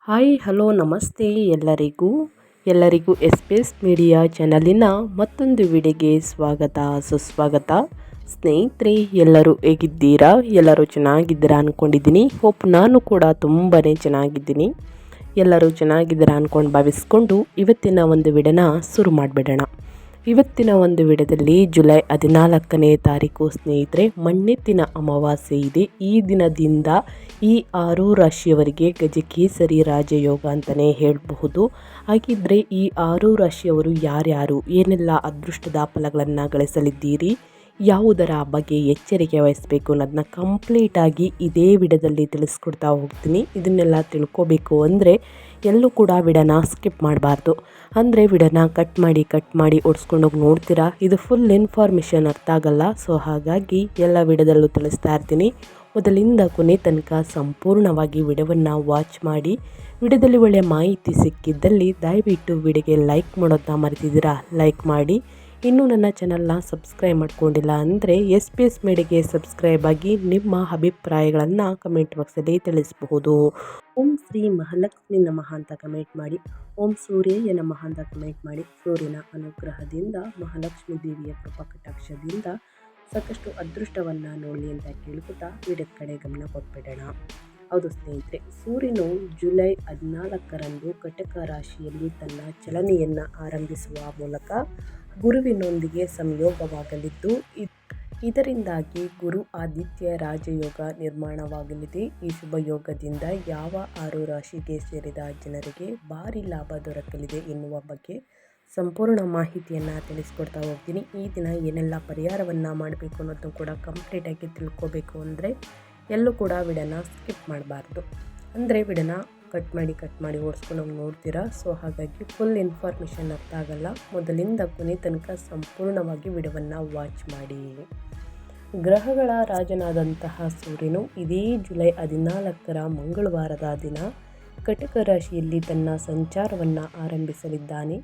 Hi hello ನಮಸ್ತೆ ಎಲ್ಲರಿಗೂ S P S media ಚಾನಲಿನ ಮತ್ತೊಂದು ವಿಡಿಯೋಗೆ ಸ್ವಾಗತ ಸುಸ್ವಾಗತ. ಸ್ನೇಹಿತರೆ, ಎಲ್ಲರೂ ಹೇಗಿದ್ದೀರಾ? ಎಲ್ಲರೂ ಚೆನ್ನಾಗಿದ್ದೀರಾ ಅಂದ್ಕೊಂಡಿದ್ದೀನಿ. ಹೋಪ್ ನಾನು ಕೂಡ ತುಂಬಾ ಚೆನ್ನಾಗಿದ್ದೀನಿ. ಎಲ್ಲರೂ ಚೆನ್ನಾಗಿದ್ದೀರಾ ಅಂದ್ಕೊಂಡು ಭಾವಿಸ್ಕೊಂಡು ಇವತ್ತಿನ ಒಂದು ವಿಡಿಯೋನ ಶುರು ಮಾಡಿಬಿಡೋಣ. ಇವತ್ತಿನ ಒಂದು ವಿಡಿಯೋದಲ್ಲಿ ಜುಲೈ 14ನೇ ತಾರೀಕು ಸ್ನೇಹಿತರೆ, ಮಣ್ಣೆತ್ತಿನ ಅಮಾವಾಸ್ಯೆ ಇದೆ. ಈ ದಿನದಿಂದ ಈ 6 ರಾಶಿಯವರಿಗೆ ಗಜಕೇಸರಿ ರಾಜಯೋಗ ಅಂತಲೇ ಹೇಳಬಹುದು. ಹಾಗಿದ್ರೆ ಈ 6 ರಾಶಿಯವರು ಯಾರ್ಯಾರು, ಏನೆಲ್ಲ ಅದೃಷ್ಟದ ಫಲಗಳನ್ನು ಗಳಿಸಲಿದ್ದೀರಿ, ಯಾವುದರ ಬಗ್ಗೆ ಎಚ್ಚರಿಕೆ ವಹಿಸಬೇಕು ಅನ್ನೋದನ್ನ ಕಂಪ್ಲೀಟಾಗಿ ಇದೇ ವಿಡಿಯೋದಲ್ಲಿ ತಿಳಿಸ್ಕೊಡ್ತಾ ಹೋಗ್ತೀನಿ. ಇದನ್ನೆಲ್ಲ ತಿಳ್ಕೊಬೇಕು ಅಂದರೆ ಎಲ್ಲೂ ಕೂಡ ವಿಡಿಯೋನ ಸ್ಕಿಪ್ ಮಾಡಬಾರ್ದು. ಅಂದರೆ ವಿಡಿಯೋನ ಕಟ್ ಮಾಡಿ ಓಡಿಸ್ಕೊಂಡೋಗಿ ನೋಡ್ತೀರಾ, ಇದು ಫುಲ್ ಇನ್ಫಾರ್ಮೇಷನ್ ಅರ್ಥ ಆಗಲ್ಲ. ಸೊ ಹಾಗಾಗಿ ಎಲ್ಲ ವಿಡಿಯೋದಲ್ಲೂ ತಿಳಿಸ್ತಾ ಇರ್ತೀನಿ. ಮೊದಲಿಂದ ಕೊನೆ ತನಕ ಸಂಪೂರ್ಣವಾಗಿ ವಿಡಿಯೋವನ್ನು ವಾಚ್ ಮಾಡಿ. ವಿಡಿಯೋದಲ್ಲಿ ಒಳ್ಳೆಯ ಮಾಹಿತಿ ಸಿಕ್ಕಿದ್ದಲ್ಲಿ ದಯವಿಟ್ಟು ವಿಡಿಯೋಗೆ ಲೈಕ್ ಮಾಡೋದನ್ನ ಮರೆತಿದ್ದೀರಾ, ಲೈಕ್ ಮಾಡಿ. ಇನ್ನೂ ನನ್ನ ಚಾನಲ್ನ ಸಬ್ಸ್ಕ್ರೈಬ್ ಮಾಡ್ಕೊಂಡಿಲ್ಲ ಅಂದರೆ ಎಸ್ ಪಿ ಎಸ್ ಮೀಡಿಯಾಗೆ ಸಬ್ಸ್ಕ್ರೈಬ್ ಆಗಿ ನಿಮ್ಮ ಅಭಿಪ್ರಾಯಗಳನ್ನು ಕಮೆಂಟ್ ಬಾಕ್ಸಲ್ಲಿ ತಿಳಿಸಬಹುದು. ಓಂ ಶ್ರೀ ಮಹಾಲಕ್ಷ್ಮಿ ನಮಃ ಅಂತ ಕಮೆಂಟ್ ಮಾಡಿ. ಓಂ ಸೂರ್ಯಯ್ಯ ನಮಃ ಅಂತ ಕಮೆಂಟ್ ಮಾಡಿ. ಸೂರ್ಯನ ಅನುಗ್ರಹದಿಂದ, ಮಹಾಲಕ್ಷ್ಮಿ ದೇವಿಯ ಕೃಪಾ ಕಟಾಕ್ಷದಿಂದ ಸಾಕಷ್ಟು ಅದೃಷ್ಟವನ್ನು ನೋಡಲಿ ಅಂತ ಕೇಳ್ಕೊತಾ ವಿಡಿಯೋದ ಕಡೆ ಗಮನ ಕೊಟ್ಬಿಡೋಣ. ಹೌದು ಸ್ನೇಹಿತರೆ, ಸೂರ್ಯನು ಜುಲೈ 14ರಂದು ಕಟಕ ರಾಶಿಯಲ್ಲಿ ತನ್ನ ಚಲನೆಯನ್ನು ಆರಂಭಿಸುವ ಮೂಲಕ ಗುರುವಿನೊಂದಿಗೆ ಸಂಯೋಗವಾಗಲಿದ್ದು, ಇದರಿಂದಾಗಿ ಗುರು ಆದಿತ್ಯ ರಾಜಯೋಗ ನಿರ್ಮಾಣವಾಗಲಿದೆ. ಈ ಶುಭ ಯೋಗದಿಂದ ಯಾವ 6 ರಾಶಿಗೆ ಸೇರಿದ ಜನರಿಗೆ ಭಾರಿ ಲಾಭ ದೊರಕಲಿದೆ ಎನ್ನುವ ಬಗ್ಗೆ ಸಂಪೂರ್ಣ ಮಾಹಿತಿಯನ್ನು ತಿಳಿಸ್ಕೊಡ್ತಾ ಹೋಗ್ತೀನಿ. ಈ ದಿನ ಏನೆಲ್ಲ ಪರಿಹಾರವನ್ನು ಮಾಡಬೇಕು ಅನ್ನೋದನ್ನು ಕೂಡ ಕಂಪ್ಲೀಟಾಗಿ ತಿಳ್ಕೋಬೇಕು ಅಂದರೆ ಎಲ್ಲೂ ಕೂಡ ವಿಡಿಯೋನ ಸ್ಕಿಪ್ ಮಾಡಬಾರ್ದು. ಅಂದರೆ ವಿಡಿಯೋನ ಕಟ್ ಮಾಡಿ ಓಡಿಸ್ಕೊಂಡು ನೋಡ್ತೀರಾ. ಸೊ ಹಾಗಾಗಿ ಫುಲ್ ಇನ್ಫಾರ್ಮೇಷನ್ ಅರ್ಥ ಆಗಲ್ಲ. ಮೊದಲಿಂದ ಕೊನೆ ತನಕ ಸಂಪೂರ್ಣವಾಗಿ ವಿಡಿಯೋವನ್ನು ವಾಚ್ ಮಾಡಿ. ಗ್ರಹಗಳ ರಾಜನಾದಂತಹ ಸೂರ್ಯನು ಇದೇ ಜುಲೈ 14ರ ಮಂಗಳವಾರದ ದಿನ ಕಟಕ ರಾಶಿಯಲ್ಲಿ ತನ್ನ ಸಂಚಾರವನ್ನು ಆರಂಭಿಸಲಿದ್ದಾನೆ.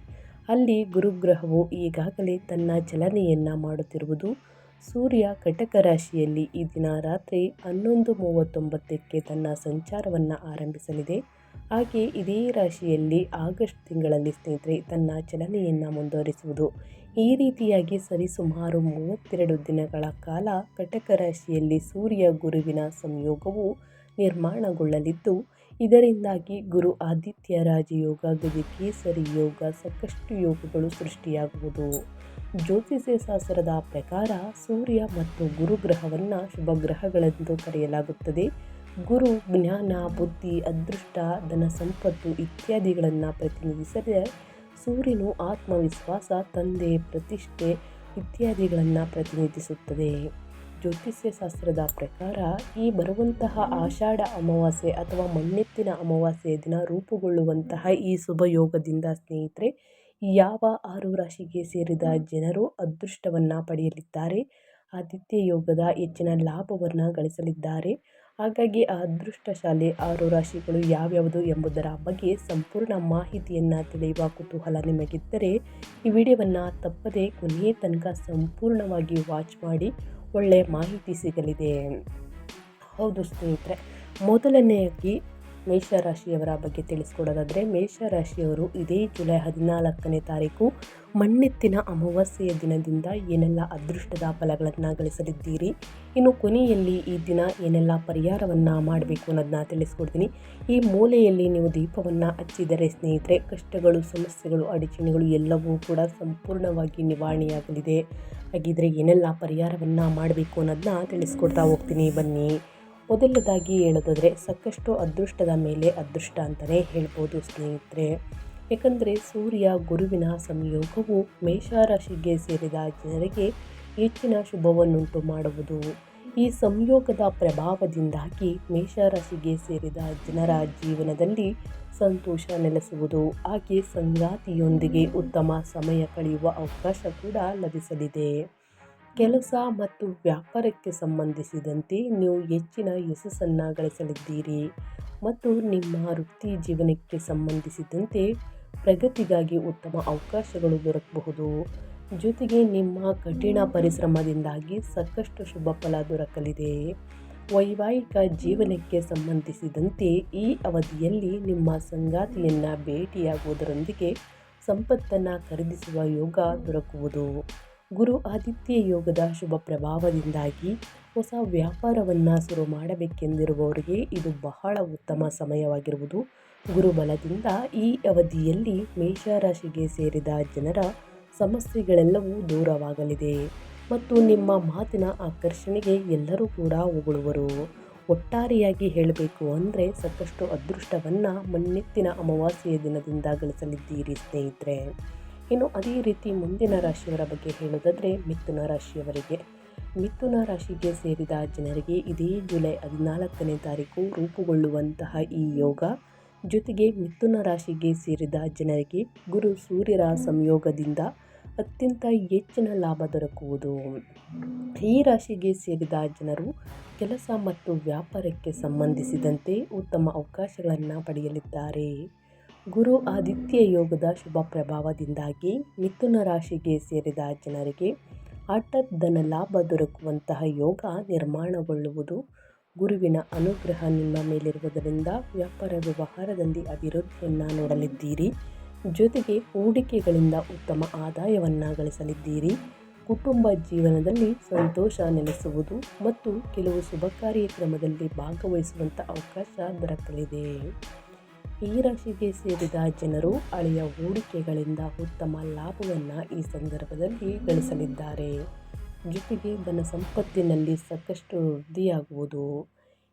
ಅಲ್ಲಿ ಗುರುಗ್ರಹವು ಈಗಾಗಲೇ ತನ್ನ ಚಲನೆಯನ್ನು ಮಾಡುತ್ತಿರುವುದು. ಸೂರ್ಯ ಕಟಕ ರಾಶಿಯಲ್ಲಿ ಈ ದಿನ ರಾತ್ರಿ 11:39ಕ್ಕೆ ತನ್ನ ಸಂಚಾರವನ್ನು ಆರಂಭಿಸಲಿದೆ. ಹಾಗೆ ಇದೇ ರಾಶಿಯಲ್ಲಿ ಆಗಸ್ಟ್ ತಿಂಗಳಲ್ಲಿ ಸ್ನೇಹಿತರೆ ತನ್ನ ಚಲನೆಯನ್ನು ಮುಂದುವರಿಸುವುದು. ಈ ರೀತಿಯಾಗಿ ಸರಿಸುಮಾರು 32 ದಿನಗಳ ಕಾಲ ಕಟಕ ರಾಶಿಯಲ್ಲಿ ಸೂರ್ಯ ಗುರುವಿನ ಸಂಯೋಗವು ನಿರ್ಮಾಣಗೊಳ್ಳಲಿದ್ದು, ಇದರಿಂದಾಗಿ ಗುರು ಆದಿತ್ಯ ರಾಜಯೋಗ, ಗಜಕೇಸರಿ ಯೋಗ, ಸಾಕಷ್ಟು ಯೋಗಗಳು ಸೃಷ್ಟಿಯಾಗುವುದು. ಜ್ಯೋತಿಷ್ಯ ಶಾಸ್ತ್ರದ ಪ್ರಕಾರ ಸೂರ್ಯ ಮತ್ತು ಗುರುಗ್ರಹವನ್ನು ಶುಭ ಗ್ರಹಗಳೆಂದು ಕರೆಯಲಾಗುತ್ತದೆ. ಗುರು ಜ್ಞಾನ, ಬುದ್ಧಿ, ಅದೃಷ್ಟ, ಧನ ಸಂಪತ್ತು ಇತ್ಯಾದಿಗಳನ್ನು ಪ್ರತಿನಿಧಿಸಿದರೆ, ಸೂರ್ಯನು ಆತ್ಮವಿಶ್ವಾಸ, ತಂದೆ, ಪ್ರತಿಷ್ಠೆ ಇತ್ಯಾದಿಗಳನ್ನು ಪ್ರತಿನಿಧಿಸುತ್ತದೆ. ಜ್ಯೋತಿಷ್ಯ ಶಾಸ್ತ್ರದ ಪ್ರಕಾರ ಈ ಬರುವಂತಹ ಆಷಾಢ ಅಮಾವಾಸ್ಯೆ ಅಥವಾ ಮಣ್ಣೆತ್ತಿನ ಅಮಾವಾಸ್ಯೆಯ ದಿನ ರೂಪುಗೊಳ್ಳುವಂತಹ ಈ ಶುಭ ಯೋಗದಿಂದ ಸ್ನೇಹಿತರೆ ಯಾವ 6 ರಾಶಿಗೆ ಸೇರಿದ ಜನರು ಅದೃಷ್ಟವನ್ನು ಪಡೆಯಲಿದ್ದಾರೆ, ಆದಿತ್ಯ ಯೋಗದ ಹೆಚ್ಚಿನ ಲಾಭವನ್ನು ಗಳಿಸಲಿದ್ದಾರೆ. ಹಾಗಾಗಿ ಆ ಅದೃಷ್ಟಶಾಲಿ 6 ರಾಶಿಗಳು ಯಾವ್ಯಾವುದು ಎಂಬುದರ ಬಗ್ಗೆ ಸಂಪೂರ್ಣ ಮಾಹಿತಿಯನ್ನು ತಿಳಿಯುವ ಕುತೂಹಲ ನಿಮಗಿದ್ದರೆ ಈ ವಿಡಿಯೋವನ್ನು ತಪ್ಪದೆ ಕೊನೆಯ ತನಕ ಸಂಪೂರ್ಣವಾಗಿ ವಾಚ್ ಮಾಡಿ. ಒಳ್ಳೆಯ ಮಾಹಿತಿ ಸಿಗಲಿದೆ. ಹೌದು ಸ್ನೇಹಿತರೆ, ಮೊದಲನೆಯಾಗಿ ಮೇಷರಾಶಿಯವರ ಬಗ್ಗೆ ತಿಳಿಸ್ಕೊಡೋದಾದರೆ, ಮೇಷರಾಶಿಯವರು ಇದೇ ಜುಲೈ 14ನೇ ತಾರೀಕು ಮಣ್ಣೆತ್ತಿನ ಅಮಾವಾಸ್ಯೆಯ ದಿನದಿಂದ ಏನೆಲ್ಲ ಅದೃಷ್ಟದ ಫಲಗಳನ್ನು ಗಳಿಸಲಿದ್ದೀರಿ, ಇನ್ನು ಕೊನೆಯಲ್ಲಿ ಈ ದಿನ ಏನೆಲ್ಲ ಪರಿಹಾರವನ್ನು ಮಾಡಬೇಕು ಅನ್ನೋದನ್ನ ತಿಳಿಸ್ಕೊಡ್ತೀನಿ. ಈ ಮೂಲೆಯಲ್ಲಿ ನೀವು ದೀಪವನ್ನು ಹಚ್ಚಿದರೆ ಸ್ನೇಹಿತರೆ ಕಷ್ಟಗಳು, ಸಮಸ್ಯೆಗಳು, ಅಡಚಣೆಗಳು ಎಲ್ಲವೂ ಕೂಡ ಸಂಪೂರ್ಣವಾಗಿ ನಿವಾರಣೆಯಾಗಲಿದೆ. ಹಾಗಿದ್ರೆ ಏನೆಲ್ಲ ಪರಿಹಾರವನ್ನು ಮಾಡಬೇಕು ಅನ್ನೋದನ್ನ ತಿಳಿಸ್ಕೊಡ್ತಾ ಹೋಗ್ತೀನಿ ಬನ್ನಿ. ಮೊದಲನೇದಾಗಿ ಹೇಳೋದಾದರೆ ಸಾಕಷ್ಟು ಅದೃಷ್ಟದ ಮೇಲೆ ಅದೃಷ್ಟ ಅಂತಲೇ ಹೇಳ್ಬೋದು ಸ್ನೇಹಿತರೆ. ಯಾಕಂದರೆ ಸೂರ್ಯ ಗುರುವಿನ ಸಂಯೋಗವು ಮೇಷರಾಶಿಗೆ ಸೇರಿದ ಜನರಿಗೆ ಹೆಚ್ಚಿನ ಶುಭವನ್ನುಂಟು ಮಾಡುವುದು. ಈ ಸಂಯೋಗದ ಪ್ರಭಾವದಿಂದಾಗಿ ಮೇಷರಾಶಿಗೆ ಸೇರಿದ ಜನರ ಜೀವನದಲ್ಲಿ ಸಂತೋಷ ನೆಲೆಸುವುದು. ಹಾಗೆ ಸಂಗಾತಿಯೊಂದಿಗೆ ಉತ್ತಮ ಸಮಯ ಕಳೆಯುವ ಅವಕಾಶ ಕೂಡ ಲಭಿಸಲಿದೆ. ಕೆಲಸ ಮತ್ತು ವ್ಯಾಪಾರಕ್ಕೆ ಸಂಬಂಧಿಸಿದಂತೆ ನೀವು ಹೆಚ್ಚಿನ ಯಶಸ್ಸನ್ನು ಗಳಿಸಲಿದ್ದೀರಿ ಮತ್ತು ನಿಮ್ಮ ವೃತ್ತಿ ಜೀವನಕ್ಕೆ ಸಂಬಂಧಿಸಿದಂತೆ ಪ್ರಗತಿಗಾಗಿ ಉತ್ತಮ ಅವಕಾಶಗಳು ದೊರಕಬಹುದು. ಜೊತೆಗೆ ನಿಮ್ಮ ಕಠಿಣ ಪರಿಶ್ರಮದಿಂದಾಗಿ ಸಾಕಷ್ಟು ಶುಭ ಫಲ ದೊರಕಲಿದೆ. ವೈವಾಹಿಕ ಜೀವನಕ್ಕೆ ಸಂಬಂಧಿಸಿದಂತೆ ಈ ಅವಧಿಯಲ್ಲಿ ನಿಮ್ಮ ಸಂಗಾತಿಯನ್ನು ಭೇಟಿಯಾಗುವುದರೊಂದಿಗೆ ಸಂಪತ್ತನ್ನು ಖರೀದಿಸುವ ಯೋಗ ದೊರಕುವುದು. ಗುರು ಆದಿತ್ಯ ಯೋಗದ ಶುಭ ಪ್ರಭಾವದಿಂದಾಗಿ ಹೊಸ ವ್ಯಾಪಾರವನ್ನು ಶುರು ಮಾಡಬೇಕೆಂದಿರುವವರಿಗೆ ಇದು ಬಹಳ ಉತ್ತಮ ಸಮಯವಾಗಿರುವುದು. ಗುರುಬಲದಿಂದ ಈ ಅವಧಿಯಲ್ಲಿ ಮೇಷರಾಶಿಗೆ ಸೇರಿದ ಜನರ ಸಮಸ್ಯೆಗಳೆಲ್ಲವೂ ದೂರವಾಗಲಿದೆ ಮತ್ತು ನಿಮ್ಮ ಮಾತಿನ ಆಕರ್ಷಣೆಗೆ ಎಲ್ಲರೂ ಕೂಡ ಹೊಗಳುವರು. ಒಟ್ಟಾರೆಯಾಗಿ ಹೇಳಬೇಕು ಅಂದರೆ ಸಾಕಷ್ಟು ಅದೃಷ್ಟವನ್ನು ಮಣ್ಣೆತ್ತಿನ ಅಮಾವಾಸ್ಯೆಯ ದಿನದಿಂದ ಗಳಿಸಲಿದ್ದೀರಿ ಸ್ನೇಹಿತರೆ. ಇನ್ನು ಅದೇ ರೀತಿ ಮುಂದಿನ ರಾಶಿಯವರ ಬಗ್ಗೆ ಹೇಳೋದಾದರೆ ಮಿಥುನ ರಾಶಿಯವರಿಗೆ. ಮಿಥುನ ರಾಶಿಗೆ ಸೇರಿದ ಜನರಿಗೆ ಇದೇ ಜುಲೈ 14ನೇ ತಾರೀಕು ರೂಪುಗೊಳ್ಳುವಂತಹ ಈ ಯೋಗ, ಜೊತೆಗೆ ಮಿಥುನ ರಾಶಿಗೆ ಸೇರಿದ ಜನರಿಗೆ ಗುರು ಸೂರ್ಯರ ಸಂಯೋಗದಿಂದ ಅತ್ಯಂತ ಹೆಚ್ಚಿನ ಲಾಭ ದೊರಕುವುದು. ಈ ರಾಶಿಗೆ ಸೇರಿದ ಜನರು ಕೆಲಸ ಮತ್ತು ವ್ಯಾಪಾರಕ್ಕೆ ಸಂಬಂಧಿಸಿದಂತೆ ಉತ್ತಮ ಅವಕಾಶಗಳನ್ನು ಪಡೆಯಲಿದ್ದಾರೆ. ಗುರು ಆದಿತ್ಯ ಯೋಗದ ಶುಭ ಪ್ರಭಾವದಿಂದಾಗಿ ಮಿಥುನ ರಾಶಿಗೆ ಸೇರಿದ ಜನರಿಗೆ ಹಠಾತ್ ಧನ ಲಾಭ ದೊರಕುವಂತಹ ಯೋಗ ನಿರ್ಮಾಣಗೊಳ್ಳುವುದು. ಗುರುವಿನ ಅನುಗ್ರಹ ನಿಮ್ಮ ಮೇಲಿರುವುದರಿಂದ ವ್ಯಾಪಾರ ವ್ಯವಹಾರದಲ್ಲಿ ಅಭಿವೃದ್ಧಿಯನ್ನು ನೋಡಲಿದ್ದೀರಿ. ಜೊತೆಗೆ ಹೂಡಿಕೆಗಳಿಂದ ಉತ್ತಮ ಆದಾಯವನ್ನು ಗಳಿಸಲಿದ್ದೀರಿ. ಕುಟುಂಬ ಜೀವನದಲ್ಲಿ ಸಂತೋಷ ನೆಲೆಸುವುದು ಮತ್ತು ಕೆಲವು ಶುಭ ಕಾರ್ಯಕ್ರಮದಲ್ಲಿ ಭಾಗವಹಿಸುವಂಥ ಅವಕಾಶ ದೊರಕಲಿದೆ. ಈ ರಾಶಿಗೆ ಸೇರಿದ ಜನರು ಹಳೆಯ ಹೂಡಿಕೆಗಳಿಂದ ಉತ್ತಮ ಲಾಭವನ್ನು ಈ ಸಂದರ್ಭದಲ್ಲಿ ಗಳಿಸಲಿದ್ದಾರೆ. ಜೊತೆಗೆ ಧನ ಸಂಪತ್ತಿನಲ್ಲಿ ಸಾಕಷ್ಟು ವೃದ್ಧಿಯಾಗುವುದು.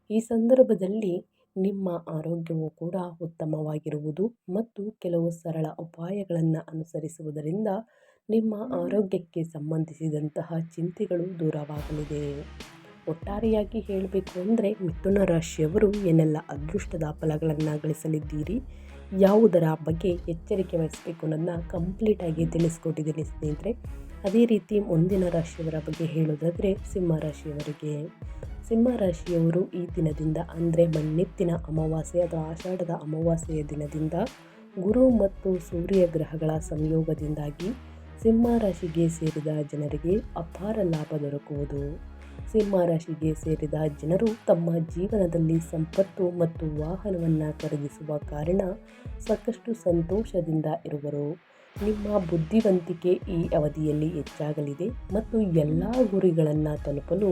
ಈ ಸಂದರ್ಭದಲ್ಲಿ ನಿಮ್ಮ ಆರೋಗ್ಯವು ಕೂಡ ಉತ್ತಮವಾಗಿರುವುದು ಮತ್ತು ಕೆಲವು ಸರಳ ಉಪಾಯಗಳನ್ನು ಅನುಸರಿಸುವುದರಿಂದ ನಿಮ್ಮ ಆರೋಗ್ಯಕ್ಕೆ ಸಂಬಂಧಿಸಿದಂತಹ ಚಿಂತೆಗಳು ದೂರವಾಗಲಿದೆ. ಒಟ್ಟಾರೆಯಾಗಿ ಹೇಳಬೇಕು ಅಂದರೆ ಮಿಥುನ ರಾಶಿಯವರು ಏನೆಲ್ಲ ಅದೃಷ್ಟದ ಫಲಗಳನ್ನು ಗಳಿಸಲಿದ್ದೀರಿ, ಯಾವುದರ ಬಗ್ಗೆ ಎಚ್ಚರಿಕೆ ವಹಿಸಬೇಕು ಅನ್ನೋದನ್ನ ಕಂಪ್ಲೀಟಾಗಿ ತಿಳಿಸ್ಕೊಟ್ಟಿದ್ದೀನಿ ಸ್ನೇಹಿತರೆ. ಅದೇ ರೀತಿ ಮುಂದಿನ ರಾಶಿಯವರ ಬಗ್ಗೆ ಹೇಳೋದಾದರೆ ಸಿಂಹ ರಾಶಿಯವರಿಗೆ. ಸಿಂಹ ರಾಶಿಯವರು ಈ ದಿನದಿಂದ ಅಂದರೆ ಮಣ್ಣೆತ್ತಿನ ಅಮಾವಾಸ್ಯೆ ಅಥವಾ ಆಷಾಢದ ಅಮಾವಾಸ್ಯೆಯ ದಿನದಿಂದ ಗುರು ಮತ್ತು ಸೂರ್ಯ ಗ್ರಹಗಳ ಸಂಯೋಗದಿಂದಾಗಿ ಸಿಂಹ ರಾಶಿಗೆ ಸೇರಿದ ಜನರಿಗೆ ಅಪಾರ ಲಾಭ ದೊರಕುವುದು. ಸಿಂಹ ರಾಶಿಗೆ ಸೇರಿದ ಜನರು ತಮ್ಮ ಜೀವನದಲ್ಲಿ ಸಂಪತ್ತು ಮತ್ತು ವಾಹನವನ್ನು ಖರೀದಿಸುವ ಕಾರಣ ಸಾಕಷ್ಟು ಸಂತೋಷದಿಂದ ಇರುವರು. ನಿಮ್ಮ ಬುದ್ಧಿವಂತಿಕೆ ಈ ಅವಧಿಯಲ್ಲಿ ಹೆಚ್ಚಾಗಲಿದೆ ಮತ್ತು ಎಲ್ಲ ಗುರಿಗಳನ್ನು ತಲುಪಲು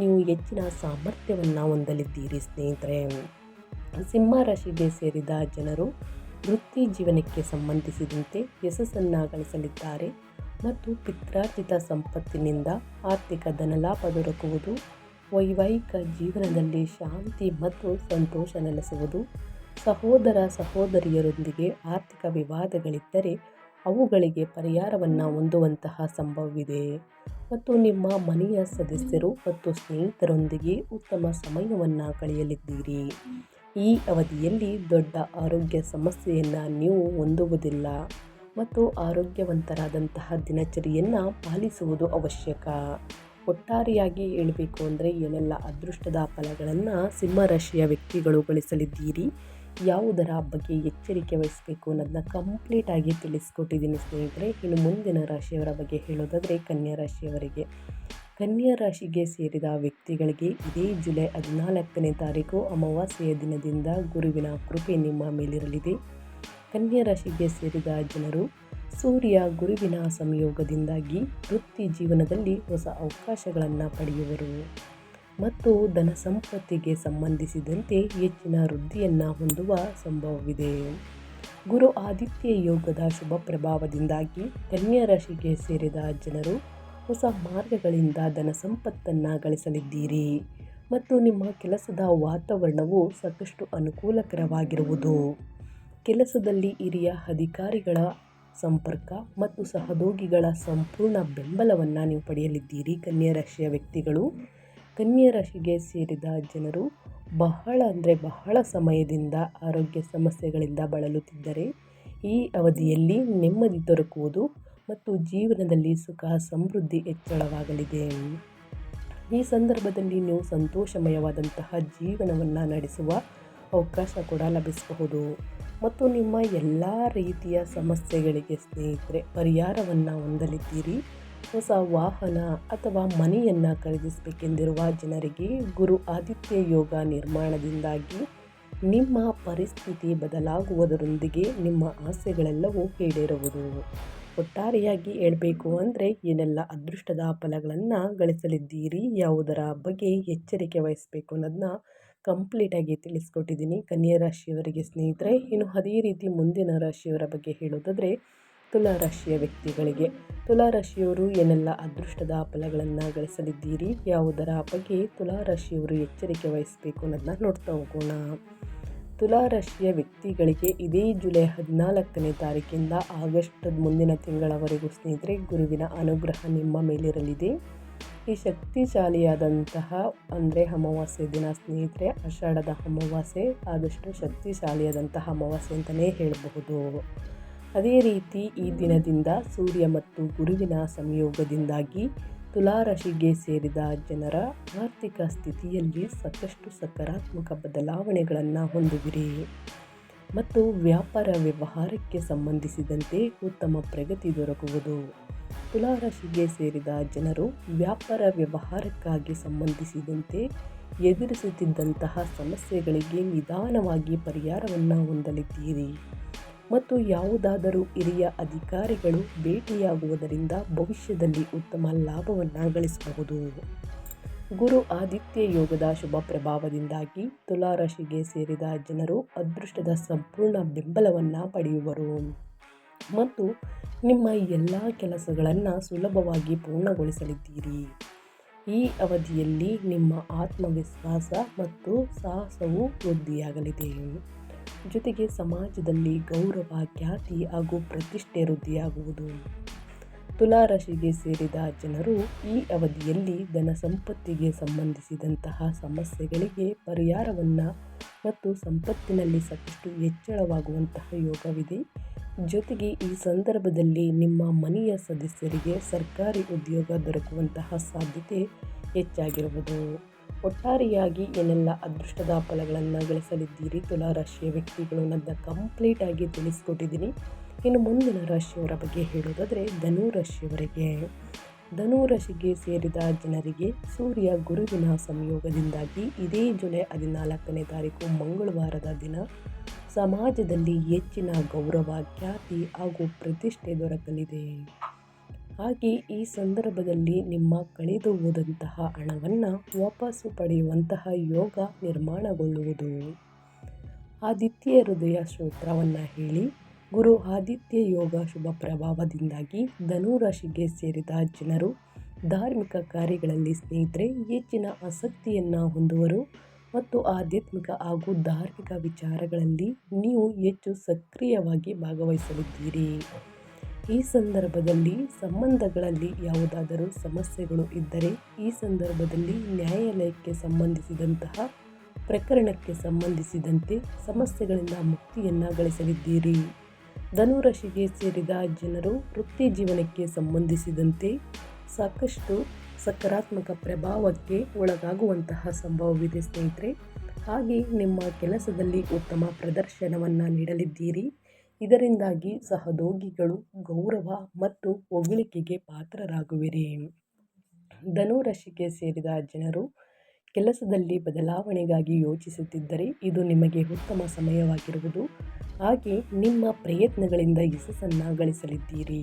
ನೀವು ಹೆಚ್ಚಿನ ಸಾಮರ್ಥ್ಯವನ್ನು ಹೊಂದಲಿದ್ದೀರಿ ಸ್ನೇಹಿತರೆ. ಸಿಂಹ ರಾಶಿಗೆ ಸೇರಿದ ಜನರು ವೃತ್ತಿ ಜೀವನಕ್ಕೆ ಸಂಬಂಧಿಸಿದಂತೆ ಯಶಸ್ಸನ್ನು ಗಳಿಸಲಿದ್ದಾರೆ ಮತ್ತು ಪಿತ್ರಾರ್ಜಿತ ಸಂಪತ್ತಿನಿಂದ ಆರ್ಥಿಕ ಧನಲಾಭ ದೊರಕುವುದು. ವೈವಾಹಿಕ ಜೀವನದಲ್ಲಿ ಶಾಂತಿ ಮತ್ತು ಸಂತೋಷ ನೆಲೆಸುವುದು. ಸಹೋದರ ಸಹೋದರಿಯರೊಂದಿಗೆ ಆರ್ಥಿಕ ವಿವಾದಗಳಿದ್ದರೆ ಅವುಗಳಿಗೆ ಪರಿಹಾರವನ್ನು ಹೊಂದುವಂತಹ ಸಂಭವವಿದೆ ಮತ್ತು ನಿಮ್ಮ ಮನೆಯ ಸದಸ್ಯರು ಮತ್ತು ಸ್ನೇಹಿತರೊಂದಿಗೆ ಉತ್ತಮ ಸಮಯವನ್ನು ಕಳೆಯಲಿದ್ದೀರಿ. ಈ ಅವಧಿಯಲ್ಲಿ ದೊಡ್ಡ ಆರೋಗ್ಯ ಸಮಸ್ಯೆಯನ್ನು ನೀವು ಹೊಂದುವುದಿಲ್ಲ ಮತ್ತು ಆರೋಗ್ಯವಂತರಾದಂತಹ ದಿನಚರಿಯನ್ನು ಪಾಲಿಸುವುದು ಅವಶ್ಯಕ. ಒಟ್ಟಾರೆಯಾಗಿ ಹೇಳಬೇಕು ಅಂದರೆ ಏನೆಲ್ಲ ಅದೃಷ್ಟದ ಫಲಗಳನ್ನು ಸಿಂಹರಾಶಿಯ ವ್ಯಕ್ತಿಗಳು ಗಳಿಸಲಿದ್ದೀರಿ, ಯಾವುದರ ಬಗ್ಗೆ ಎಚ್ಚರಿಕೆ ವಹಿಸಬೇಕು ಅನ್ನೋದನ್ನ ಕಂಪ್ಲೀಟಾಗಿ ತಿಳಿಸ್ಕೊಟ್ಟಿದ್ದೀನಿ ಸ್ನೇಹಿತರೆ. ಇನ್ನು ಮುಂದಿನ ರಾಶಿಯವರ ಬಗ್ಗೆ ಹೇಳೋದಾದರೆ ಕನ್ಯಾ ರಾಶಿಯವರಿಗೆ. ಕನ್ಯಾ ರಾಶಿಗೆ ಸೇರಿದ ವ್ಯಕ್ತಿಗಳಿಗೆ ಇದೇ ಜುಲೈ 14ನೇ ತಾರೀಕು ಅಮಾವಾಸ್ಯೆಯ ದಿನದಿಂದ ಗುರುವಿನ ಕೃಪೆ ನಿಮ್ಮ ಮೇಲಿರಲಿದೆ. ಕನ್ಯಾ ರಾಶಿಗೆ ಸೇರಿದ ಜನರು ಸೂರ್ಯ ಗುರುವಿನ ಸಂಯೋಗದಿಂದಾಗಿ ವೃತ್ತಿ ಜೀವನದಲ್ಲಿ ಹೊಸ ಅವಕಾಶಗಳನ್ನು ಪಡೆಯುವರು ಮತ್ತು ಧನ ಸಂಪತ್ತಿಗೆ ಸಂಬಂಧಿಸಿದಂತೆ ಹೆಚ್ಚಿನ ವೃದ್ಧಿಯನ್ನು ಹೊಂದುವ ಸಂಭವವಿದೆ. ಗುರು ಆದಿತ್ಯ ಯೋಗದ ಶುಭ ಪ್ರಭಾವದಿಂದಾಗಿ ಕನ್ಯಾ ರಾಶಿಗೆ ಸೇರಿದ ಜನರು ಹೊಸ ಮಾರ್ಗಗಳಿಂದ ಧನ ಸಂಪತ್ತನ್ನು ಗಳಿಸಲಿದ್ದೀರಿ ಮತ್ತು ನಿಮ್ಮ ಕೆಲಸದ ವಾತಾವರಣವು ಸಾಕಷ್ಟು ಅನುಕೂಲಕರವಾಗಿರುವುದು. ಕೆಲಸದಲ್ಲಿ ಹಿರಿಯ ಅಧಿಕಾರಿಗಳ ಸಂಪರ್ಕ ಮತ್ತು ಸಹೋದ್ಯೋಗಿಗಳ ಸಂಪೂರ್ಣ ಬೆಂಬಲವನ್ನು ನೀವು ಪಡೆಯಲಿದ್ದೀರಿ. ಕನ್ಯಾ ರಾಶಿಯ ವ್ಯಕ್ತಿಗಳು. ಕನ್ಯಾ ರಾಶಿಗೆ ಸೇರಿದ ಜನರು ಬಹಳ ಸಮಯದಿಂದ ಆರೋಗ್ಯ ಸಮಸ್ಯೆಗಳಿಂದ ಬಳಲುತ್ತಿದ್ದರೆ ಈ ಅವಧಿಯಲ್ಲಿ ನೆಮ್ಮದಿ ದೊರಕುವುದು ಮತ್ತು ಜೀವನದಲ್ಲಿ ಸುಖ ಸಮೃದ್ಧಿ ಹೆಚ್ಚಳವಾಗಲಿದೆ. ಈ ಸಂದರ್ಭದಲ್ಲಿ ನೀವು ಸಂತೋಷಮಯವಾದಂತಹ ಜೀವನವನ್ನು ನಡೆಸುವ ಅವಕಾಶ ಕೂಡ ಲಭಿಸಬಹುದು ಮತ್ತು ನಿಮ್ಮ ಎಲ್ಲ ರೀತಿಯ ಸಮಸ್ಯೆಗಳಿಗೆ ಸ್ನೇಹಿತರೆ ಪರಿಹಾರವನ್ನು ಹೊಂದಲಿದ್ದೀರಿ. ಹೊಸ ವಾಹನ ಅಥವಾ ಮನೆಯನ್ನು ಖರೀದಿಸಬೇಕೆಂದಿರುವ ಜನರಿಗೆ ಗುರು ಆದಿತ್ಯ ಯೋಗ ನಿರ್ಮಾಣದಿಂದಾಗಿ ನಿಮ್ಮ ಪರಿಸ್ಥಿತಿ ಬದಲಾಗುವುದರೊಂದಿಗೆ ನಿಮ್ಮ ಆಸೆಗಳೆಲ್ಲವೂ ಈಡೇರುವುದು. ಒಟ್ಟಾರೆಯಾಗಿ ಹೇಳಬೇಕು ಅಂದರೆ ಏನೆಲ್ಲ ಅದೃಷ್ಟದ ಫಲಗಳನ್ನು ಗಳಿಸಲಿದ್ದೀರಿ, ಯಾವುದರ ಬಗ್ಗೆ ಎಚ್ಚರಿಕೆ ವಹಿಸಬೇಕು ಅನ್ನೋದನ್ನ ಕಂಪ್ಲೀಟಾಗಿ ತಿಳಿಸ್ಕೊಟ್ಟಿದ್ದೀನಿ ಕನ್ಯಾ ರಾಶಿಯವರಿಗೆ ಸ್ನೇಹಿತರೆ. ಇನ್ನು ಅದೇ ರೀತಿ ಮುಂದಿನ ರಾಶಿಯವರ ಬಗ್ಗೆ ಹೇಳೋದಾದರೆ ತುಲಾ ರಾಶಿಯ ವ್ಯಕ್ತಿಗಳಿಗೆ. ತುಲಾ ರಾಶಿಯವರು ಏನೆಲ್ಲ ಅದೃಷ್ಟದ ಫಲಗಳನ್ನು ಗಳಿಸಲಿದ್ದೀರಿ, ಯಾವುದರ ಬಗ್ಗೆ ತುಲಾ ರಾಶಿಯವರು ಎಚ್ಚರಿಕೆ ವಹಿಸಬೇಕು ಅನ್ನೋದನ್ನ ನೋಡ್ತಾ ಹೋಗೋಣ. ತುಲಾ ರಾಶಿಯ ವ್ಯಕ್ತಿಗಳಿಗೆ ಇದೇ ಜುಲೈ 14ನೇ ತಾರೀಕಿಂದ ಆಗಸ್ಟ್ ಮುಂದಿನ ತಿಂಗಳವರೆಗೂ ಸ್ನೇಹಿತರೆ ಗುರುವಿನ ಅನುಗ್ರಹ ನಿಮ್ಮ ಮೇಲಿರಲಿದೆ. ಈ ಶಕ್ತಿಶಾಲಿಯಾದಂತಹ ಅಂದರೆ ಅಮಾವಾಸ್ಯೆ ದಿನ ಸ್ನೇಹಿತರೆ, ಆಷಾಢದ ಅಮಾವಾಸ್ಯೆ ಆದಷ್ಟು ಶಕ್ತಿಶಾಲಿಯಾದಂತಹ ಅಮಾವಾಸ್ಯೆ ಅಂತಲೇ ಹೇಳಬಹುದು. ಅದೇ ರೀತಿ ಈ ದಿನದಿಂದ ಸೂರ್ಯ ಮತ್ತು ಗುರುವಿನ ಸಂಯೋಗದಿಂದಾಗಿ ತುಲಾರಾಶಿಗೆ ಸೇರಿದ ಜನರ ಆರ್ಥಿಕ ಸ್ಥಿತಿಯಲ್ಲಿ ಸಾಕಷ್ಟು ಸಕಾರಾತ್ಮಕ ಬದಲಾವಣೆಗಳನ್ನು ಹೊಂದುವಿರಿ ಮತ್ತು ವ್ಯಾಪಾರ ವ್ಯವಹಾರಕ್ಕೆ ಸಂಬಂಧಿಸಿದಂತೆ ಉತ್ತಮ ಪ್ರಗತಿ ದೊರಕುವುದು. ತುಲಾರಾಶಿಗೆ ಸೇರಿದ ಜನರು ವ್ಯಾಪಾರ ವ್ಯವಹಾರಕ್ಕಾಗಿ ಸಂಬಂಧಿಸಿದಂತೆ ಎದುರಿಸುತ್ತಿದ್ದಂತಹ ಸಮಸ್ಯೆಗಳಿಗೆ ನಿಧಾನವಾಗಿ ಪರಿಹಾರವನ್ನು ಹೊಂದಲಿದ್ದೀರಿ ಮತ್ತು ಯಾವುದಾದರೂ ಹಿರಿಯ ಅಧಿಕಾರಿಗಳು ಭೇಟಿಯಾಗುವುದರಿಂದ ಭವಿಷ್ಯದಲ್ಲಿ ಉತ್ತಮ ಲಾಭವನ್ನು ಗಳಿಸಬಹುದು. ಗುರು ಆದಿತ್ಯ ಯೋಗದ ಶುಭ ಪ್ರಭಾವದಿಂದಾಗಿ ತುಲಾರಾಶಿಗೆ ಸೇರಿದ ಜನರು ಅದೃಷ್ಟದ ಸಂಪೂರ್ಣ ಬೆಂಬಲವನ್ನು ಪಡೆಯುವರು ಮತ್ತು ನಿಮ್ಮ ಎಲ್ಲ ಕೆಲಸಗಳನ್ನು ಸುಲಭವಾಗಿ ಪೂರ್ಣಗೊಳಿಸಲಿದ್ದೀರಿ. ಈ ಅವಧಿಯಲ್ಲಿ ನಿಮ್ಮ ಆತ್ಮವಿಶ್ವಾಸ ಮತ್ತು ಸಾಹಸವು ವೃದ್ಧಿಯಾಗಲಿದೆ. ಜೊತೆಗೆ ಸಮಾಜದಲ್ಲಿ ಗೌರವ, ಖ್ಯಾತಿ ಹಾಗೂ ಪ್ರತಿಷ್ಠೆ ವೃದ್ಧಿಯಾಗುವುದು. ತುಲಾರಾಶಿಗೆ ಸೇರಿದ ಜನರು ಈ ಅವಧಿಯಲ್ಲಿ ಧನ ಸಂಪತ್ತಿಗೆ ಸಂಬಂಧಿಸಿದಂತಹ ಸಮಸ್ಯೆಗಳಿಗೆ ಪರಿಹಾರವನ್ನು ಮತ್ತು ಸಂಪತ್ತಿನಲ್ಲಿ ಸಾಕಷ್ಟು ಹೆಚ್ಚಳವಾಗುವಂತಹ ಯೋಗವಿದೆ. ಜೊತೆಗೆ ಈ ಸಂದರ್ಭದಲ್ಲಿ ನಿಮ್ಮ ಮನೆಯ ಸದಸ್ಯರಿಗೆ ಸರ್ಕಾರಿ ಉದ್ಯೋಗ ದೊರಕುವಂತಹ ಸಾಧ್ಯತೆ ಹೆಚ್ಚಾಗಿರುವುದು. ಒಟ್ಟಾರೆಯಾಗಿ ಏನೆಲ್ಲ ಅದೃಷ್ಟದ ಫಲಗಳನ್ನು ಗಳಿಸಲಿದ್ದೀರಿ ತುಲಾರಾಶಿಯ ವ್ಯಕ್ತಿಗಳು ಅನ್ನೋದನ್ನ ಕಂಪ್ಲೀಟಾಗಿ ತಿಳಿಸ್ಕೊಟ್ಟಿದ್ದೀನಿ. ಇನ್ನು ಮುಂದಿನ ರಾಶಿಯವರ ಬಗ್ಗೆ ಹೇಳೋದಾದರೆ ಧನು ರಾಶಿಯವರಿಗೆ. ಧನು ರಾಶಿಗೆ ಸೇರಿದ ಜನರಿಗೆ ಸೂರ್ಯ ಗುರುವಿನ ಸಂಯೋಗದಿಂದಾಗಿ ಇದೇ ಜುಲೈ 14ನೇ ತಾರೀಕು ಮಂಗಳವಾರದ ದಿನ ಸಮಾಜದಲ್ಲಿ ಹೆಚ್ಚಿನ ಗೌರವ, ಖ್ಯಾತಿ ಹಾಗೂ ಪ್ರತಿಷ್ಠೆ ದೊರಕಲಿದೆ. ಹಾಗೆ ಈ ಸಂದರ್ಭದಲ್ಲಿ ನಿಮ್ಮ ಕಳೆದು ಹೋದಂತಹ ಹಣವನ್ನು ವಾಪಸ್ಸು ಪಡೆಯುವಂತಹ ಯೋಗ ನಿರ್ಮಾಣಗೊಳ್ಳುವುದು. ಆದಿತ್ಯ ಹೃದಯ ಸ್ತೋತ್ರವನ್ನು ಹೇಳಿ ಗುರು ಆದಿತ್ಯ ಯೋಗ ಶುಭ ಪ್ರಭಾವದಿಂದಾಗಿ ಧನು ರಾಶಿಗೆ ಸೇರಿದ ಜನರು ಧಾರ್ಮಿಕ ಕಾರ್ಯಗಳಲ್ಲಿ ಸ್ನೇಹಿತರೆ ಹೆಚ್ಚಿನ ಆಸಕ್ತಿಯನ್ನು ಹೊಂದುವರು ಮತ್ತು ಆಧ್ಯಾತ್ಮಿಕ ಹಾಗೂ ಧಾರ್ಮಿಕ ವಿಚಾರಗಳಲ್ಲಿ ನೀವು ಹೆಚ್ಚು ಸಕ್ರಿಯವಾಗಿ ಭಾಗವಹಿಸಲಿದ್ದೀರಿ. ಈ ಸಂದರ್ಭದಲ್ಲಿ ಸಂಬಂಧಗಳಲ್ಲಿ ಯಾವುದಾದರೂ ಸಮಸ್ಯೆಗಳು ಇದ್ದರೆ ಈ ಸಂದರ್ಭದಲ್ಲಿ ನ್ಯಾಯಾಲಯಕ್ಕೆ ಸಂಬಂಧಿಸಿದಂತಹ ಪ್ರಕರಣಕ್ಕೆ ಸಂಬಂಧಿಸಿದಂತೆ ಸಮಸ್ಯೆಗಳಿಂದ ಮುಕ್ತಿಯನ್ನು ಗಳಿಸಲಿದ್ದೀರಿ. ಧನುರಾಶಿಗೆ ಸೇರಿದ ಜನರು ವೃತ್ತಿ ಜೀವನಕ್ಕೆ ಸಂಬಂಧಿಸಿದಂತೆ ಸಾಕಷ್ಟು ಸಕಾರಾತ್ಮಕ ಪ್ರಭಾವಕ್ಕೆ ಒಳಗಾಗುವಂತಹ ಸಂಭವವಿದೆ ಸ್ನೇಹಿತರೆ. ಹಾಗೆ ನಿಮ್ಮ ಕೆಲಸದಲ್ಲಿ ಉತ್ತಮ ಪ್ರದರ್ಶನವನ್ನು ನೀಡಲಿದ್ದೀರಿ. ಇದರಿಂದಾಗಿ ಸಹೋದ್ಯೋಗಿಗಳು ಗೌರವ ಮತ್ತು ಹೊಗಳಿಕೆಗೆ ಪಾತ್ರರಾಗುವಿರಿ. ಧನುರಾಶಿಗೆ ಸೇರಿದ ಜನರು ಕೆಲಸದಲ್ಲಿ ಬದಲಾವಣೆಗಾಗಿ ಯೋಚಿಸುತ್ತಿದ್ದರೆ ಇದು ನಿಮಗೆ ಉತ್ತಮ ಸಮಯವಾಗಿರುವುದು. ಹಾಗೆ ನಿಮ್ಮ ಪ್ರಯತ್ನಗಳಿಂದ ಯಶಸ್ಸನ್ನು ಗಳಿಸಲಿದ್ದೀರಿ.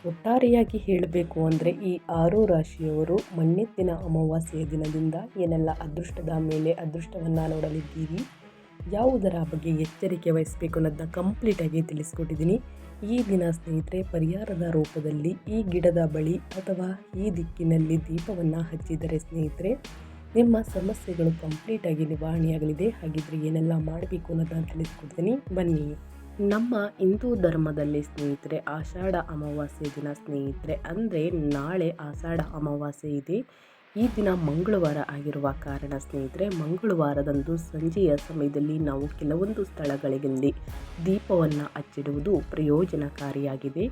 ಒಟ್ಟಾರೆಯಾಗಿ ಹೇಳಬೇಕು ಅಂದರೆ ಈ 6 ರಾಶಿಯವರು ಮಣ್ಣೆತ್ತಿನ ಅಮಾವಾಸ್ಯೆಯ ದಿನದಿಂದ ಏನೆಲ್ಲ ಅದೃಷ್ಟದ ಮೇಲೆ ಅದೃಷ್ಟವನ್ನು ನೋಡಲಿದ್ದೀರಿ, ಯಾವುದರ ಬಗ್ಗೆ ಎಚ್ಚರಿಕೆ ವಹಿಸಬೇಕು ಅನ್ನೋದನ್ನ ಕಂಪ್ಲೀಟಾಗಿ ತಿಳಿಸ್ಕೊಟ್ಟಿದ್ದೀನಿ. ಈ ದಿನ ಸ್ನೇಹಿತರೆ ಪರಿಹಾರದ ರೂಪದಲ್ಲಿ ಈ ಗಿಡದ ಬಳಿ ಅಥವಾ ಈ ದಿಕ್ಕಿನಲ್ಲಿ ದೀಪವನ್ನು ಹಚ್ಚಿದರೆ ಸ್ನೇಹಿತರೆ ನಿಮ್ಮ ಸಮಸ್ಯೆಗಳು ಕಂಪ್ಲೀಟಾಗಿ ನಿವಾರಣೆಯಾಗಲಿದೆ. ಹಾಗಿದ್ರೆ ಏನೆಲ್ಲ ಮಾಡಬೇಕು ಅನ್ನೋದನ್ನು ತಿಳಿಸ್ಕೊಡ್ತೀನಿ ಬನ್ನಿ. ನಮ್ಮ ಹಿಂದೂ ಧರ್ಮದಲ್ಲಿ ಸ್ನೇಹಿತರೆ ಆಷಾಢ ಅಮಾವಾಸ್ಯೆ ದಿನ ಸ್ನೇಹಿತರೆ ಅಂದರೆ ನಾಳೆ ಆಷಾಢ ಅಮಾವಾಸ್ಯೆ ಇದೆ. ಈ ದಿನ ಮಂಗಳವಾರ ಆಗಿರುವ ಕಾರಣ ಸ್ನೇಹಿತರೆ, ಮಂಗಳವಾರದಂದು ಸಂಜೆಯ ಸಮಯದಲ್ಲಿ ನಾವು ಕೆಲವೊಂದು ಸ್ಥಳಗಳಲ್ಲಿ ದೀಪವನ್ನು ಹಚ್ಚಿಡುವುದು ಪ್ರಯೋಜನಕಾರಿಯಾಗಿದೆ.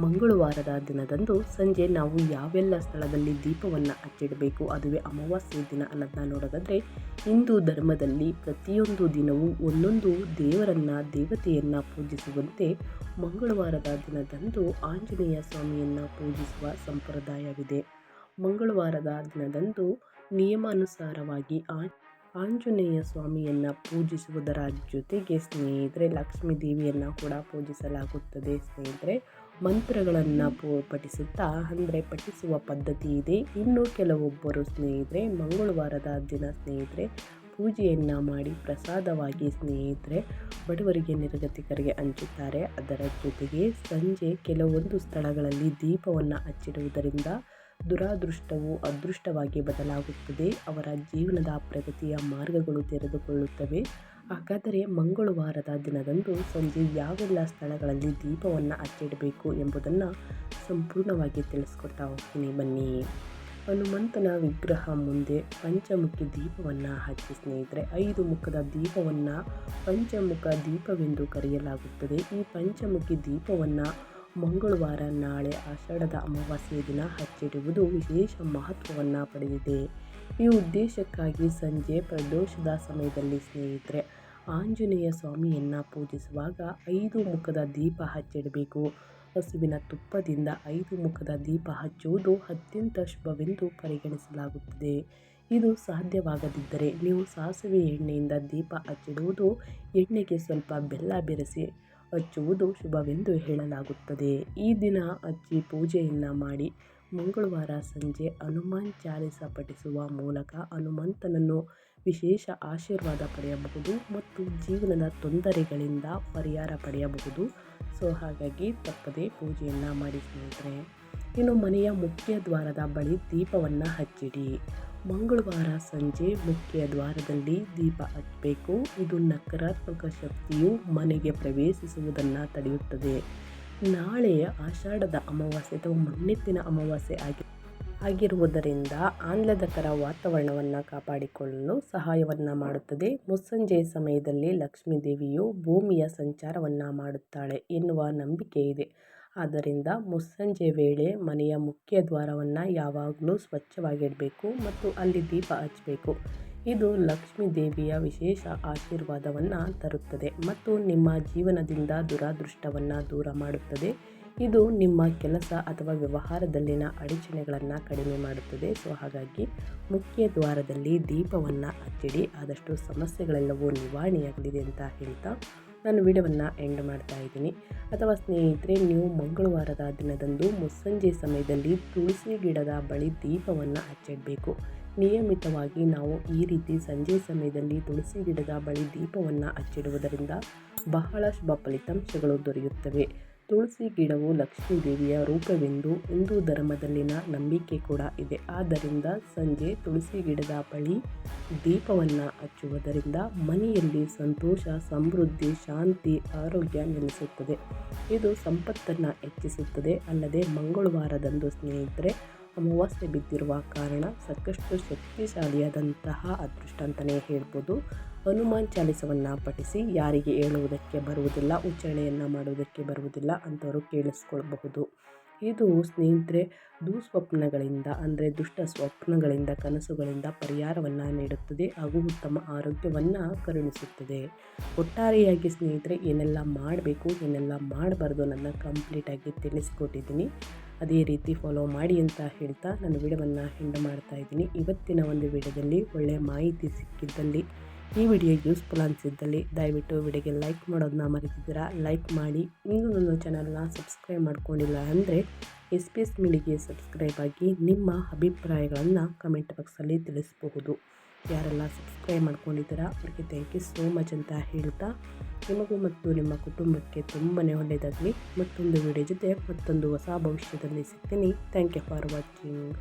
ಮಂಗಳವಾರದ ದಿನದಂದು ಸಂಜೆ ನಾವು ಯಾವೆಲ್ಲ ಸ್ಥಳದಲ್ಲಿ ದೀಪವನ್ನು ಹಚ್ಚಿಡಬೇಕು, ಅದುವೇ ಅಮಾವಾಸ್ಯೆ ದಿನ ಅನ್ನೋದನ್ನ ನೋಡೋದಾದರೆ, ಹಿಂದೂ ಧರ್ಮದಲ್ಲಿ ಪ್ರತಿಯೊಂದು ದಿನವೂ ಒಂದೊಂದು ದೇವತೆಯನ್ನು ಪೂಜಿಸುವಂತೆ ಮಂಗಳವಾರದ ದಿನದಂದು ಆಂಜನೇಯ ಸ್ವಾಮಿಯನ್ನು ಪೂಜಿಸುವ ಸಂಪ್ರದಾಯವಿದೆ. ಮಂಗಳವಾರದ ದಿನದಂದು ನಿಯಮಾನುಸಾರವಾಗಿ ಆಂಜನೇಯ ಸ್ವಾಮಿಯನ್ನು ಪೂಜಿಸುವುದರ ಜೊತೆಗೆ ಸ್ನೇಹಿತರೆ, ಲಕ್ಷ್ಮೀ ದೇವಿಯನ್ನು ಕೂಡ ಪೂಜಿಸಲಾಗುತ್ತದೆ. ಸ್ನೇಹಿತರೆ, ಮಂತ್ರಗಳನ್ನು ಪಠಿಸುತ್ತಾ ಪಠಿಸುವ ಪದ್ಧತಿ ಇದೆ. ಇನ್ನು ಕೆಲವೊಬ್ಬರು ಸ್ನೇಹಿತರೆ ಮಂಗಳವಾರದ ದಿನ ಸ್ನೇಹಿತರೆ ಪೂಜೆಯನ್ನು ಮಾಡಿ ಪ್ರಸಾದವಾಗಿ ಸ್ನೇಹಿತರೆ ಬಡವರಿಗೆ, ನಿರ್ಗತಿಕರಿಗೆ ಹಂಚುತ್ತಾರೆ. ಅದರ ಜೊತೆಗೆ ಸಂಜೆ ಕೆಲವೊಂದು ಸ್ಥಳಗಳಲ್ಲಿ ದೀಪವನ್ನು ಹಚ್ಚಿಡುವುದರಿಂದ ದುರಾದೃಷ್ಟವು ಅದೃಷ್ಟವಾಗಿ ಬದಲಾಗುತ್ತದೆ. ಅವರ ಜೀವನದ ಪ್ರಗತಿಯ ಮಾರ್ಗಗಳು ತೆರೆದುಕೊಳ್ಳುತ್ತವೆ. ಹಾಗಾದರೆ ಮಂಗಳವಾರದ ದಿನದಂದು ಸಂಜೆ ಯಾವೆಲ್ಲ ಸ್ಥಳಗಳಲ್ಲಿ ದೀಪವನ್ನು ಹಚ್ಚಿಡಬೇಕು ಎಂಬುದನ್ನು ಸಂಪೂರ್ಣವಾಗಿ ತಿಳಿಸ್ಕೊಡ್ತಾ ಹೋಗ್ತೀನಿ, ಬನ್ನಿ. ಹನುಮಂತನ ವಿಗ್ರಹ ಮುಂದೆ ಪಂಚಮುಖಿ ದೀಪವನ್ನು ಹಚ್ಚಿ ಸ್ನೇಹಿತರೆ, 5 ಮುಖದ ದೀಪವನ್ನು ಪಂಚಮುಖ ದೀಪವೆಂದು ಕರೆಯಲಾಗುತ್ತದೆ. ಈ ಪಂಚಮುಖಿ ದೀಪವನ್ನು ಮಂಗಳವಾರ, ನಾಳೆ ಆಷಾಢದ ಅಮಾವಾಸ್ಯೆ ದಿನ ಹಚ್ಚಿಡುವುದು ವಿಶೇಷ ಮಹತ್ವವನ್ನು ಪಡೆದಿದೆ. ಈ ಉದ್ದೇಶಕ್ಕಾಗಿ ಸಂಜೆ ಪ್ರದೋಷದ ಸಮಯದಲ್ಲಿ ಸ್ನೇಹಿತರೆ ಆಂಜನೇಯ ಸ್ವಾಮಿಯನ್ನು ಪೂಜಿಸುವಾಗ 5 ಮುಖದ ದೀಪ ಹಚ್ಚಿಡಬೇಕು. ಹಸುವಿನ ತುಪ್ಪದಿಂದ 5 ಮುಖದ ದೀಪ ಹಚ್ಚುವುದು ಅತ್ಯಂತ ಶುಭವೆಂದು ಪರಿಗಣಿಸಲಾಗುತ್ತದೆ. ಇದು ಸಾಧ್ಯವಾಗದಿದ್ದರೆ ನೀವು ಸಾಸಿವೆ ಎಣ್ಣೆಯಿಂದ ದೀಪ ಹಚ್ಚಿಡುವುದು, ಎಣ್ಣೆಗೆ ಸ್ವಲ್ಪ ಬೆಲ್ಲ ಬೆರೆಸಿ ಹಚ್ಚುವುದು ಶುಭವೆಂದು ಹೇಳಲಾಗುತ್ತದೆ. ಈ ದಿನ ಹಚ್ಚಿ ಪೂಜೆಯನ್ನು ಮಾಡಿ ಮಂಗಳವಾರ ಸಂಜೆ ಹನುಮಾನ್ ಚಾಲಿಸ ಪಠಿಸುವ ಮೂಲಕ ಹನುಮಂತನನ್ನು ವಿಶೇಷ ಆಶೀರ್ವಾದ ಪಡೆಯಬಹುದು ಮತ್ತು ಜೀವನದ ತೊಂದರೆಗಳಿಂದ ಪರಿಹಾರ ಪಡೆಯಬಹುದು. ಸೊ ಹಾಗಾಗಿ ತಪ್ಪದೇ ಪೂಜೆಯನ್ನು ಮಾಡಿ ಸ್ನೇಹಿತರೆ. ಇನ್ನು ಮನೆಯ ಮುಖ್ಯ ದ್ವಾರದ ಬಳಿ ದೀಪವನ್ನು ಹಚ್ಚಿಡಿ. ಮಂಗಳವಾರ ಸಂಜೆ ಮುಖ್ಯ ದ್ವಾರದಲ್ಲಿ ದೀಪ ಹಚ್ಚಬೇಕು. ಇದು ನಕಾರಾತ್ಮಕ ಶಕ್ತಿಯು ಮನೆಗೆ ಪ್ರವೇಶಿಸುವುದನ್ನು ತಡೆಯುತ್ತದೆ. ನಾಳೆ ಆಷಾಢದ ಅಮಾವಾಸ್ಯೆ ಅಥವಾ ಮುನ್ನೆತ್ತಿನ ಅಮಾವಾಸ್ಯೆ ಆಗಿರುವುದರಿಂದ ಆಹ್ಲಾದಕರ ವಾತಾವರಣವನ್ನು ಕಾಪಾಡಿಕೊಳ್ಳಲು ಸಹಾಯವನ್ನು ಮಾಡುತ್ತದೆ. ಮುಸ್ಸಂಜೆಯ ಸಮಯದಲ್ಲಿ ಲಕ್ಷ್ಮೀ ದೇವಿಯು ಭೂಮಿಯ ಸಂಚಾರವನ್ನು ಮಾಡುತ್ತಾಳೆ ಎನ್ನುವ ನಂಬಿಕೆ ಇದೆ. ಆದ್ದರಿಂದ ಮುಸ್ಸಂಜೆ ವೇಳೆ ಮನೆಯ ಮುಖ್ಯ ದ್ವಾರವನ್ನು ಯಾವಾಗಲೂ ಸ್ವಚ್ಛವಾಗಿಡಬೇಕು ಮತ್ತು ಅಲ್ಲಿ ದೀಪ ಹಚ್ಚಬೇಕು. ಇದು ಲಕ್ಷ್ಮೀ ದೇವಿಯ ವಿಶೇಷ ಆಶೀರ್ವಾದವನ್ನು ತರುತ್ತದೆ ಮತ್ತು ನಿಮ್ಮ ಜೀವನದಿಂದ ದುರಾದೃಷ್ಟವನ್ನು ದೂರ ಮಾಡುತ್ತದೆ. ಇದು ನಿಮ್ಮ ಕೆಲಸ ಅಥವಾ ವ್ಯವಹಾರದಲ್ಲಿನ ಅಡಚಣೆಗಳನ್ನು ಕಡಿಮೆ ಮಾಡುತ್ತದೆ. ಸೊ ಹಾಗಾಗಿ ಮುಖ್ಯ ದ್ವಾರದಲ್ಲಿ ದೀಪವನ್ನು ಹಚ್ಚಿಡಿ. ಆದಷ್ಟು ಸಮಸ್ಯೆಗಳೆಲ್ಲವೂ ನಿವಾರಣೆಯಾಗಲಿದೆ ಅಂತ ಹೇಳ್ತಾ ನಾನು ವಿಡಿಯೋವನ್ನು ಎಂಡ್ ಮಾಡ್ತಾ ಇದ್ದೀನಿ. ಅಥವಾ ಸ್ನೇಹಿತರೆ, ನೀವು ಮಂಗಳವಾರದ ದಿನದಂದು ಮುಸ್ಸಂಜೆ ಸಮಯದಲ್ಲಿ ತುಳಸಿ ಗಿಡದ ಬಳಿ ದೀಪವನ್ನು ಹಚ್ಚಿಡಬೇಕು. ನಿಯಮಿತವಾಗಿ ನಾವು ಈ ರೀತಿ ಸಂಜೆ ಸಮಯದಲ್ಲಿ ತುಳಸಿ ಗಿಡದ ಬಳಿ ದೀಪವನ್ನು ಹಚ್ಚಿಡುವುದರಿಂದ ಬಹಳ ಶುಭ ಫಲಿತಾಂಶಗಳು ದೊರೆಯುತ್ತವೆ. ತುಳಸಿ ಗಿಡವು ಲಕ್ಷ್ಮೀ ದೇವಿಯ ರೂಪವೆಂದು ಹಿಂದೂ ಧರ್ಮದಲ್ಲಿನ ನಂಬಿಕೆ ಕೂಡ ಇದೆ. ಆದ್ದರಿಂದ ಸಂಜೆ ತುಳಸಿ ಗಿಡದ ಬಳಿ ದೀಪವನ್ನು ಹಚ್ಚುವುದರಿಂದ ಮನೆಯಲ್ಲಿ ಸಂತೋಷ, ಸಮೃದ್ಧಿ, ಶಾಂತಿ, ಆರೋಗ್ಯ ನೆಲೆಸುತ್ತದೆ. ಇದು ಸಂಪತ್ತನ್ನು ಹೆಚ್ಚಿಸುತ್ತದೆ. ಅಲ್ಲದೆ ಮಂಗಳವಾರದಂದು ಸ್ನೇಹಿತರೆ ಅಮಾವಾಸ್ಯೆ ಬಿದ್ದಿರುವ ಕಾರಣ ಸಾಕಷ್ಟು ಶಕ್ತಿಶಾಲಿಯಾದಂತಹ ಅದೃಷ್ಟ ಅಂತಲೇ ಹೇಳ್ಬೋದು. ಹನುಮಾನ್ ಚಾಲಿಸವನ್ನು ಪಠಿಸಿ. ಯಾರಿಗೆ ಹೇಳುವುದಕ್ಕೆ ಬರುವುದಿಲ್ಲ, ಉಚ್ಚಾರಣೆಯನ್ನು ಮಾಡುವುದಕ್ಕೆ ಬರುವುದಿಲ್ಲ ಅಂಥವರು ಕೇಳಿಸ್ಕೊಳ್ಬಹುದು. ಇದು ಸ್ನೇಹಿತರೆ ದುಸ್ವಪ್ನಗಳಿಂದ ದುಷ್ಟ ಸ್ವಪ್ನಗಳಿಂದ, ಕನಸುಗಳಿಂದ ಪರಿಹಾರವನ್ನು ನೀಡುತ್ತದೆ ಹಾಗೂ ಉತ್ತಮ ಆರೋಗ್ಯವನ್ನು ಕರುಣಿಸುತ್ತದೆ. ಒಟ್ಟಾರೆಯಾಗಿ ಸ್ನೇಹಿತರೆ ಏನೆಲ್ಲ ಮಾಡಬೇಕು, ಏನೆಲ್ಲ ಮಾಡಬಾರ್ದು ನನ್ನ ಕಂಪ್ಲೀಟಾಗಿ ತಿಳಿಸ್ಕೊಟ್ಟಿದ್ದೀನಿ. ಅದೇ ರೀತಿ ಫಾಲೋ ಮಾಡಿ ಅಂತ ಹೇಳ್ತಾ ನಾನು ವಿಡಿಯೋವನ್ನು ಎಂಡ್ ಮಾಡ್ತಾ ಇದ್ದೀನಿ. ಇವತ್ತಿನ ಒಂದು ವಿಡಿಯೋದಲ್ಲಿ ಒಳ್ಳೆಯ ಮಾಹಿತಿ ಸಿಕ್ಕಿದ್ದಲ್ಲಿ, ಈ ವಿಡಿಯೋ ಯೂಸ್ಫುಲ್ ಅನಿಸಿದ್ದಲ್ಲಿ ದಯವಿಟ್ಟು ವಿಡಿಯೋಗೆ ಲೈಕ್ ಮಾಡೋದನ್ನ ಮರೆತಿದ್ದೀರಾ, ಲೈಕ್ ಮಾಡಿ. ಇನ್ನೂ ನನ್ನ ಚಾನಲ್ನ ಸಬ್ಸ್ಕ್ರೈಬ್ ಮಾಡ್ಕೊಂಡಿಲ್ಲ ಅಂದರೆ SPS ಮೀಡಿಯಾಗೆ ಸಬ್ಸ್ಕ್ರೈಬ್ ಆಗಿ ನಿಮ್ಮ ಅಭಿಪ್ರಾಯಗಳನ್ನು ಕಮೆಂಟ್ ಬಾಕ್ಸಲ್ಲಿ ತಿಳಿಸಬಹುದು. ಯಾರೆಲ್ಲ ಸಬ್ಸ್ಕ್ರೈಬ್ ಮಾಡ್ಕೊಂಡಿದ್ದೀರಾ ಅವರಿಗೆ ಥ್ಯಾಂಕ್ ಯು ಸೋ ಮಚ್ ಅಂತ ಹೇಳ್ತಾ, ನಿಮಗೂ ಮತ್ತು ನಿಮ್ಮ ಕುಟುಂಬಕ್ಕೆ ತುಂಬಾ ಒಳ್ಳೆಯದಾಗಲಿ. ಮತ್ತೊಂದು ವಿಡಿಯೋ ಜೊತೆ ಮತ್ತೊಂದು ಹೊಸ ಭವಿಷ್ಯದಲ್ಲಿ ಸಿಗ್ತೀನಿ. Thank you for watching.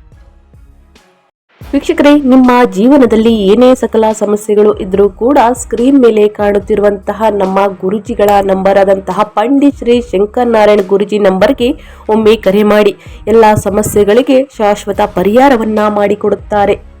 ವೀಕ್ಷಕರೇ, ನಿಮ್ಮ ಜೀವನದಲ್ಲಿ ಏನೇ ಸಕಲ ಸಮಸ್ಯೆಗಳು ಇದ್ರೂ ಕೂಡ ಸ್ಕ್ರೀನ್ ಮೇಲೆ ಕಾಣುತ್ತಿರುವಂತಹ ನಮ್ಮ ಗುರುಜಿಗಳ ನಂಬರ್ ಆದಂತಹ ಪಂಡಿತ್ ಶ್ರೀ ಶಂಕರ್ ನಾರಾಯಣ್ ಗುರುಜಿ ನಂಬರ್ಗೆ ಒಮ್ಮೆ ಕರೆ ಮಾಡಿ. ಎಲ್ಲ ಸಮಸ್ಯೆಗಳಿಗೆ ಶಾಶ್ವತ ಪರಿಹಾರವನ್ನ ಮಾಡಿಕೊಡುತ್ತಾರೆ.